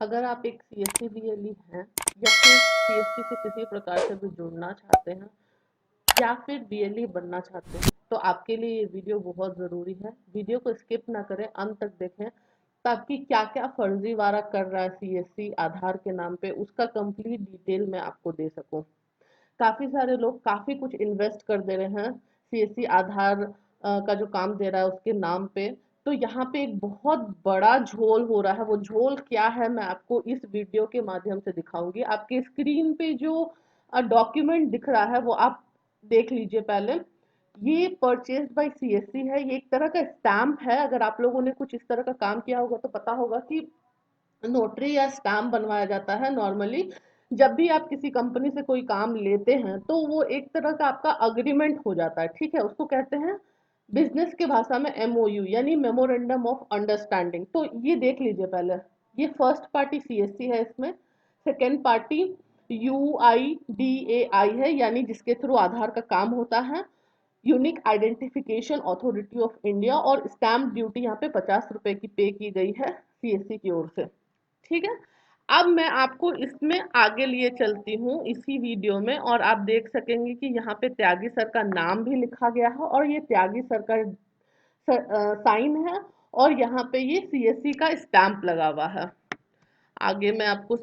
अगर आप एक सीएससी बीएलई हैं या फिर सीएससी से किसी प्रकार से भी जुड़ना चाहते हैं या फिर बीएलई बनना चाहते हैं तो आपके लिए ये वीडियो बहुत ज़रूरी है। वीडियो को स्किप ना करें, अंत तक देखें ताकि क्या क्या फर्जीवाड़ा कर रहा है सीएससी आधार के नाम पे उसका कंप्लीट डिटेल मैं आपको दे सकूं। काफ़ी सारे लोग काफ़ी कुछ इन्वेस्ट कर दे रहे हैं सीएससी आधार का जो काम दे रहा है उसके नाम पे। तो यहाँ पे एक बहुत बड़ा झोल हो रहा है। वो झोल क्या है मैं आपको इस वीडियो के माध्यम से दिखाऊंगी। आपके स्क्रीन पे जो डॉक्यूमेंट दिख रहा है वो आप देख लीजिए पहले। ये परचेज बाय सीएससी है। ये एक तरह का स्टैम्प है। अगर आप लोगों ने कुछ इस तरह का काम किया होगा तो पता होगा कि नोटरी या स्टैम्प बनवाया जाता है नॉर्मली। जब भी आप किसी कंपनी से कोई काम लेते हैं तो वो एक तरह का आपका अग्रीमेंट हो जाता है, ठीक है। उसको कहते हैं बिजनेस के भाषा में एमओयू यानी मेमोरेंडम ऑफ अंडरस्टैंडिंग। तो ये देख लीजिए पहले। ये फर्स्ट पार्टी सीएससी है। इसमें सेकेंड पार्टी यूआईडीएआई है यानी जिसके थ्रू आधार का काम होता है, unique identification authority of India. और स्टैम्प ड्यूटी यहाँ पे 50 रुपए की पे की गई है सीएससी की ओर से, ठीक है। अब मैं आपको इसमें आगे लिए चलती हूँ इसी वीडियो में और आप देख सकेंगे कि यहाँ पे त्यागी सर का नाम भी लिखा गया है और ये त्यागी सर का साइन है और यहाँ पे ये सीएससी का स्टैंप लगा हुआ है। आगे मैं आपको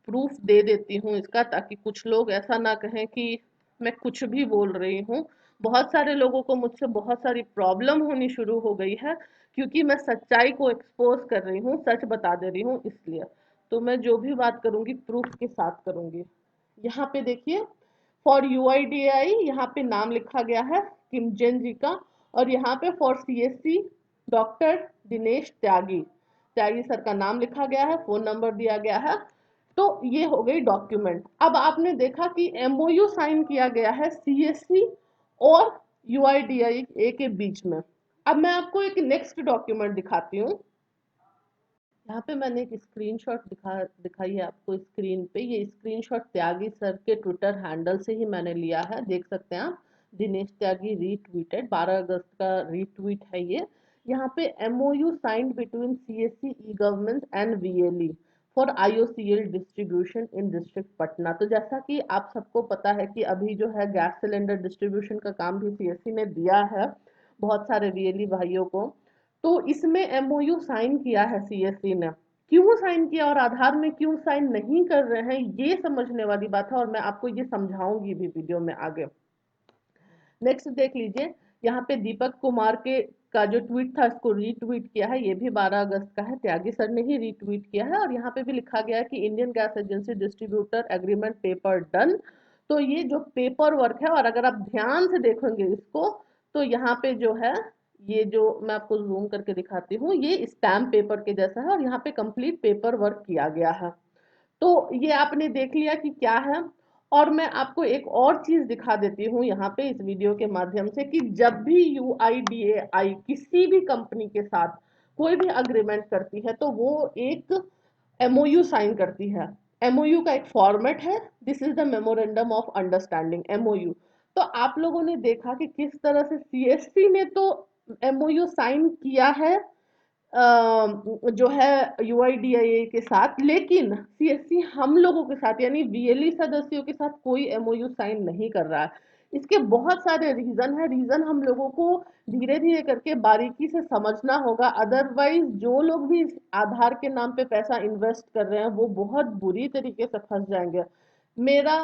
प्रूफ दे देती हूँ इसका ताकि कुछ लोग ऐसा ना कहें कि मैं कुछ भी बोल रही हूँ। बहुत सारे लोगों को मुझसे बहुत सारी प्रॉब्लम होनी शुरू हो गई है क्योंकि मैं सच्चाई को एक्सपोज कर रही हूँ, सच बता दे रही हूँ इसलिए। तो मैं जो भी बात करूंगी प्रूफ के साथ करूंगी। यहाँ पे देखिए फॉर यूआईडीआई यहाँ पे नाम लिखा गया है किमजन जी का। और यहाँ पे for CSC doctor Dinesh Tyagi, Tyagi sir का नाम लिखा गया है, फोन नंबर दिया गया है। तो ये हो गई डॉक्यूमेंट। अब आपने देखा कि एमओयू साइन किया गया है सीएससी और यूआईडीआई के बीच में। अब मैं आपको एक नेक्स्ट डॉक्यूमेंट दिखाती हूँ। यहाँ पे मैंने एक स्क्रीनशॉट दिखाई है आपको स्क्रीन पे। ये स्क्रीनशॉट त्यागी सर के ट्विटर हैंडल से ही मैंने लिया है, देख सकते हैं आप। दिनेश त्यागी रीट्वीटेड 12 अगस्त का रीट्वीट है ये। यहाँ पे MOU signed between CSC e governance and VLE for IOCL distribution in district Patna. तो जैसा कि आप सबको पता है कि अभी जो है गैस सिलेंडर डिस्ट्रीब्यूशन का काम भी सीएससी ने दिया है बहुत सारे वीएलई भाइयों को। तो इसमें एमओयू साइन किया है सीएससी ने। क्यों साइन किया और आधार में क्यों साइन नहीं कर रहे हैं ये समझने वाली बात है और मैं आपको ये समझाऊंगी भी वीडियो में आगे। नेक्स्ट देख लीजिए। यहाँ पे दीपक कुमार के का जो ट्वीट था इसको रीट्वीट किया है। ये भी 12 अगस्त का है, त्यागी सर ने ही रीट्वीट किया है। और यहाँ पे भी लिखा गया है कि Indian gas agency distributor agreement paper done. तो ये जो पेपर वर्क है और अगर आप ध्यान से देखेंगे इसको तो यहाँ पे जो है ये जो मैं आपको जूम करके दिखाती हूँ ये स्टैम्प पेपर के जैसा है और यहाँ पे कंप्लीट पेपर वर्क किया गया है। तो ये आपने देख लिया कि क्या है। और मैं आपको एक और चीज दिखा देती हूँ यहाँ पे इस वीडियो के माध्यम से कि जब भी यूआईडीएआई किसी भी कंपनी के साथ कोई भी अग्रीमेंट करती है तो वो एक एमओयू साइन करती है। एमओयू का एक फॉर्मेट है, this is the memorandum of understanding MOU. तो आप लोगों ने देखा कि किस तरह से सीएससी ने तो एमओयू साइन किया है जो है यूआईडीआई के साथ, लेकिन सीएससी हम लोगों के साथ यानी वीएलई सदस्यों के साथ कोई एमओयू साइन नहीं कर रहा है। इसके बहुत सारे रीजन है। रीजन हम लोगों को धीरे धीरे करके बारीकी से समझना होगा, अदरवाइज जो लोग भी इस आधार के नाम पे पैसा इन्वेस्ट कर रहे हैं वो बहुत बुरी तरीके से फंस जाएंगे। मेरा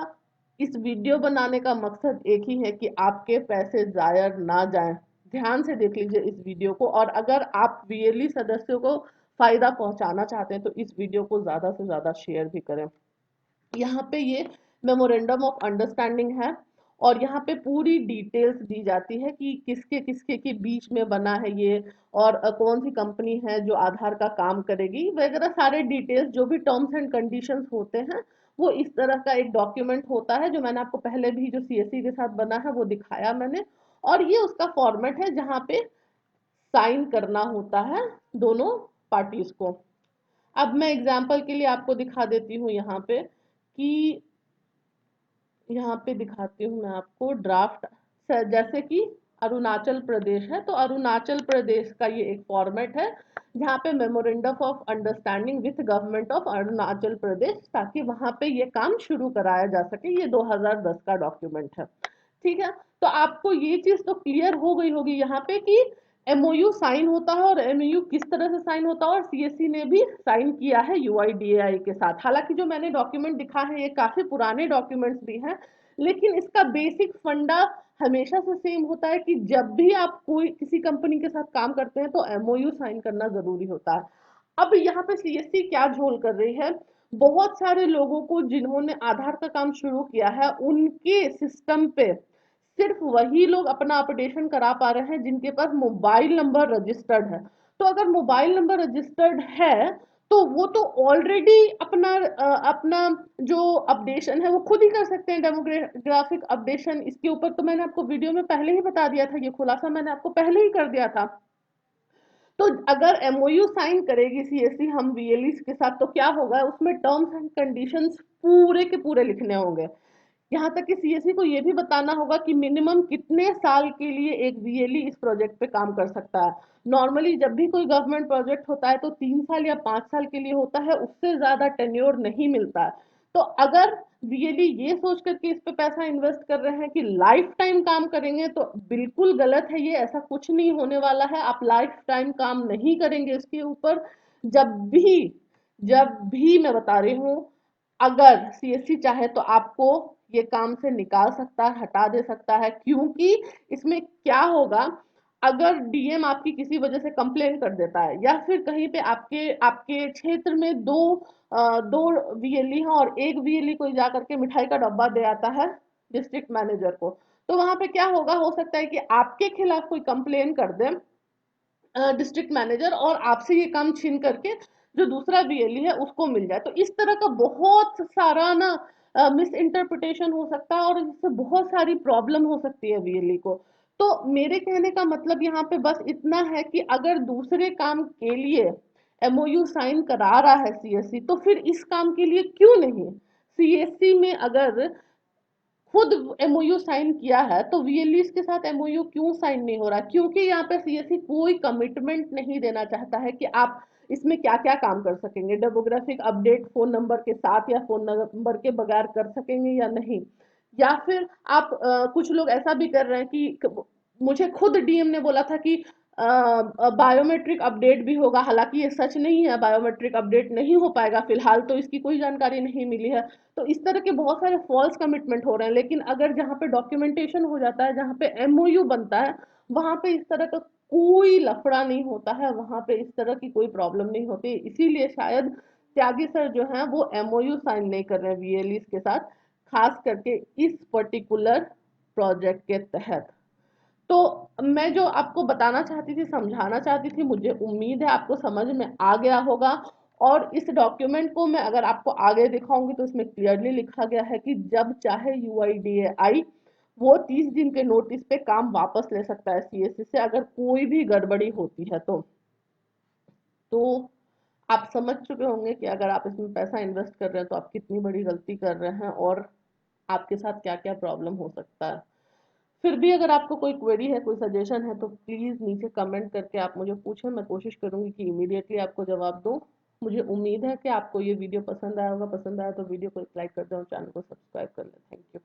इस वीडियो बनाने का मकसद एक ही है कि आपके पैसे जाया ना जाएं। ध्यान से देख लीजिए इस वीडियो को और अगर आप वीएलई सदस्यों को फायदा पहुंचाना चाहते हैं तो इस वीडियो को ज्यादा से ज्यादा शेयर भी करें। यहाँ पे ये मेमोरेंडम ऑफ अंडरस्टैंडिंग है और यहाँ पे पूरी डिटेल्स दी जाती है कि किसके किसके के बीच में बना है ये और कौन सी कंपनी है जो आधार का काम करेगी वगैरह सारे डिटेल्स जो भी टर्म्स एंड कंडीशंस होते हैं वो इस तरह का एक डॉक्यूमेंट होता है जो मैंने आपको पहले भी जो सीएससी के साथ बना है वो दिखाया मैंने। और ये उसका फॉर्मेट है जहाँ पे साइन करना होता है दोनों पार्टीज को। अब मैं एग्जाम्पल के लिए आपको दिखा देती हूँ यहाँ पे कि यहाँ पे दिखाती हूँ मैं आपको ड्राफ्ट जैसे कि अरुणाचल प्रदेश है। तो अरुणाचल प्रदेश का ये एक फॉर्मेट है जहाँ पे memorandum of understanding with government of Arunachal Pradesh, ताकि वहां पे ये काम शुरू कराया जा सके। ये 2010 का डॉक्यूमेंट है। ठीक है, तो आपको ये चीज तो क्लियर हो गई होगी यहाँ पे कि एमओयू साइन होता है और एमओयू किस तरह से साइन होता है, और सीएससी ने भी साइन किया है यूआईडीएआई के साथ। हालांकि जो मैंने डॉक्यूमेंट दिखा है ये काफी पुराने डॉक्यूमेंट्स भी हैं, लेकिन इसका बेसिक फंडा हमेशा से सेम होता है कि जब भी आप कोई किसी कंपनी के साथ काम करते हैं तो एमओयू साइन करना जरूरी होता है। अब यहाँ पे सीएससी क्या झोल कर रही है, बहुत सारे लोगों को जिन्होंने आधार का काम शुरू किया है उनके सिस्टम पे सिर्फ वही लोग अपना अपडेशन करा पा रहे हैं जिनके पास मोबाइल नंबर रजिस्टर्ड है। तो अगर मोबाइल नंबर रजिस्टर्ड है तो वो तो ऑलरेडी अपना जो अपडेशन है वो खुद ही कर सकते हैं, डेमोग्राफिक अपडेशन। इसके ऊपर तो मैंने आपको वीडियो में पहले ही बता दिया था, ये खुलासा मैंने आपको पहले ही कर दिया था। तो अगर एमओयू साइन करेगी सीएससी हम वीएलई के साथ तो क्या होगा, उसमें टर्म्स एंड कंडीशंस पूरे के पूरे लिखने होंगे। यहाँ तक कि सीएससी को ये भी बताना होगा कि मिनिमम कितने साल के लिए एक वीएलई इस प्रोजेक्ट पे काम कर सकता है। नॉर्मली जब भी कोई गवर्नमेंट प्रोजेक्ट होता है तो 3 साल या 5 साल के लिए होता है, उससे ज्यादा टेन्योर नहीं मिलता है। तो अगर वीएलई ये सोच करके इस पे पैसा इन्वेस्ट कर रहे हैं कि लाइफ टाइम काम करेंगे तो बिल्कुल गलत है ये, ऐसा कुछ नहीं होने वाला है। आप लाइफ टाइम काम नहीं करेंगे इसके ऊपर। जब भी जब भी मैं बता रही हूँ, अगर सीएससी चाहे तो आपको ये काम से निकाल सकता है, हटा दे सकता है। क्योंकि इसमें क्या होगा, अगर डीएम आपकी किसी वजह से कंप्लेन कर देता है या फिर कहीं पे आपके आपके क्षेत्र में दो वीएलई हैं और एक वीएलई कोई जा करके मिठाई का डब्बा दे आता है डिस्ट्रिक्ट मैनेजर को, तो वहां पे क्या होगा, हो सकता है कि आपके खिलाफ कोई कंप्लेन कर दे डिस्ट्रिक्ट मैनेजर और आपसे ये काम छीन करके जो दूसरा वीएलई है उसको मिल जाए। तो इस तरह का बहुत सारा ना मिस इंटरप्रिटेशन हो सकता है और इससे बहुत सारी प्रॉब्लम हो सकती है वीएलई को। तो मेरे कहने का मतलब यहाँ पे बस इतना है कि अगर दूसरे काम के लिए एमओयू साइन करा रहा है सीएससी तो फिर इस काम के लिए क्यों नहीं। सीएससी में अगर खुद एमओयू साइन किया है तो वीएलई के साथ एमओयू क्यों साइन नहीं हो रहा, क्योंकि यहाँ पे सीएससी कोई कमिटमेंट नहीं देना चाहता है कि आप इसमें क्या क्या काम कर सकेंगे। डेमोग्राफिक अपडेट फोन नंबर के साथ या फोन नंबर के बगैर कर सकेंगे या नहीं, या फिर आप कुछ लोग ऐसा भी कर रहे हैं कि मुझे खुद डीएम ने बोला था कि बायोमेट्रिक अपडेट भी होगा। हालांकि ये सच नहीं है, बायोमेट्रिक अपडेट नहीं हो पाएगा फिलहाल, तो इसकी कोई जानकारी नहीं मिली है। तो इस तरह के बहुत सारे फॉल्स कमिटमेंट हो रहे हैं। लेकिन अगर जहाँ पे डॉक्यूमेंटेशन हो जाता है, जहाँ पे एमओयू बनता है, वहां पे इस तरह का कोई लफड़ा नहीं होता है, वहां पे इस तरह की कोई प्रॉब्लम नहीं होती। इसीलिए शायद त्यागी सर जो है वो एमओयू साइन नहीं कर रहे हैं वीएलई के साथ, खास करके इस पर्टिकुलर प्रोजेक्ट के तहत। तो मैं जो आपको बताना चाहती थी, समझाना चाहती थी, मुझे उम्मीद है आपको समझ में आ गया होगा। और इस डॉक्यूमेंट को मैं अगर आपको आगे दिखाऊंगी तो इसमें क्लियरली लिखा गया है कि जब चाहे यूआईडीएआई वो 30 दिन के नोटिस पे काम वापस ले सकता है सीएससी से, अगर कोई भी गड़बड़ी होती है तो आप समझ चुके होंगे कि अगर आप इसमें पैसा इन्वेस्ट कर रहे हैं तो आप कितनी बड़ी गलती कर रहे हैं और आपके साथ क्या क्या प्रॉब्लम हो सकता है। फिर भी अगर आपको कोई क्वेरी है, कोई सजेशन है, तो प्लीज नीचे कमेंट करके आप मुझे पूछें, मैं कोशिश करूंगी कि इमीडिएटली आपको जवाब दूं। मुझे उम्मीद है कि आपको ये वीडियो पसंद आया होगा। पसंद आया तो वीडियो को एक लाइक कर दें और चैनल को सब्सक्राइब कर लें। Thank you.